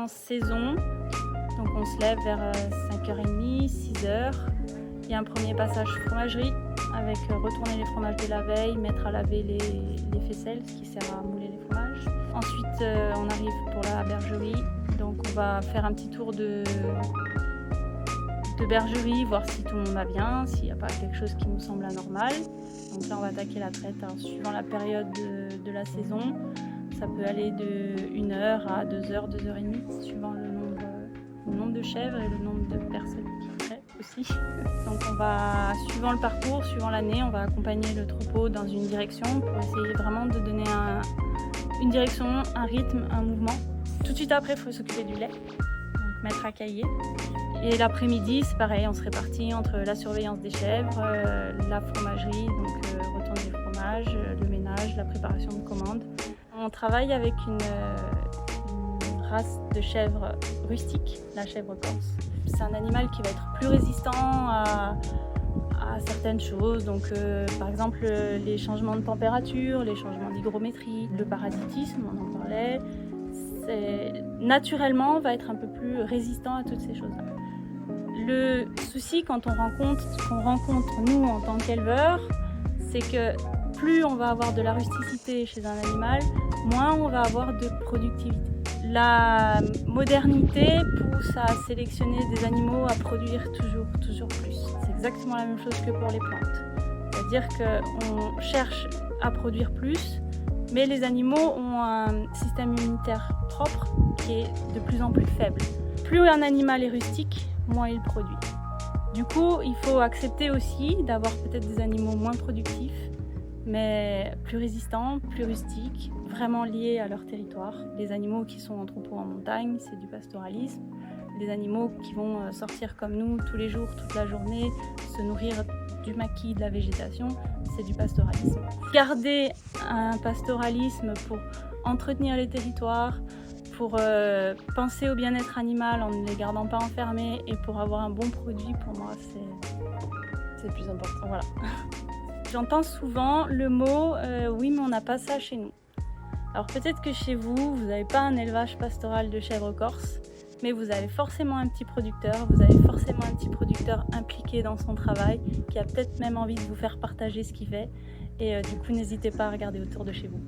en saison, donc on se lève vers 5h30, 6h. Il y a un premier passage fromagerie avec retourner les fromages de la veille, mettre à laver les faisselles, ce qui sert à mouler les fromages. Ensuite, on arrive pour la bergerie, donc on va faire un petit tour de bergerie, voir si tout le monde va bien, s'il n'y a pas quelque chose qui nous semble anormal. Donc là, on va attaquer la traite suivant la période de la saison. Ça peut aller de 1h à 2h, 2h30, suivant le nombre de chèvres et le nombre de personnes qui traitent aussi. Donc on va, suivant le parcours, suivant l'année, on va accompagner le troupeau dans une direction pour essayer vraiment de donner une direction, un rythme, un mouvement. Tout de suite après, il faut s'occuper du lait, donc mettre à cailler. Et l'après-midi, c'est pareil, on se répartit entre la surveillance des chèvres, la fromagerie, donc retourner les fromages, le ménage, la préparation de commandes. On travaille avec une race de chèvre rustique, la chèvre corse. C'est un animal qui va être plus résistant à certaines choses, donc par exemple les changements de température, les changements d'hygrométrie, le parasitisme, on en parlait, naturellement va être un peu plus résistant à toutes ces choses-là. Le souci quand qu'on rencontre nous en tant qu'éleveurs, c'est que plus on va avoir de la rusticité chez un animal, moins on va avoir de productivité. La modernité pousse à sélectionner des animaux à produire toujours plus. C'est exactement la même chose que pour les plantes. C'est-à-dire qu'on cherche à produire plus, mais les animaux ont un système immunitaire propre qui est de plus en plus faible. Plus un animal est rustique, moins il produit. Du coup, il faut accepter aussi d'avoir peut-être des animaux moins productifs, mais plus résistants, plus rustiques, vraiment liés à leur territoire. Les animaux qui sont en troupeau en montagne, c'est du pastoralisme. Les animaux qui vont sortir comme nous tous les jours, toute la journée, se nourrir du maquis, de la végétation, c'est du pastoralisme. Garder un pastoralisme pour entretenir les territoires, pour penser au bien-être animal en ne les gardant pas enfermés et pour avoir un bon produit, pour moi, c'est le plus important. Voilà. J'entends souvent le mot oui, mais on n'a pas ça chez nous. Alors peut-être que chez vous, vous n'avez pas un élevage pastoral de chèvres corse, mais vous avez forcément un petit producteur, impliqué dans son travail, qui a peut-être même envie de vous faire partager ce qu'il fait. Et du coup, n'hésitez pas à regarder autour de chez vous.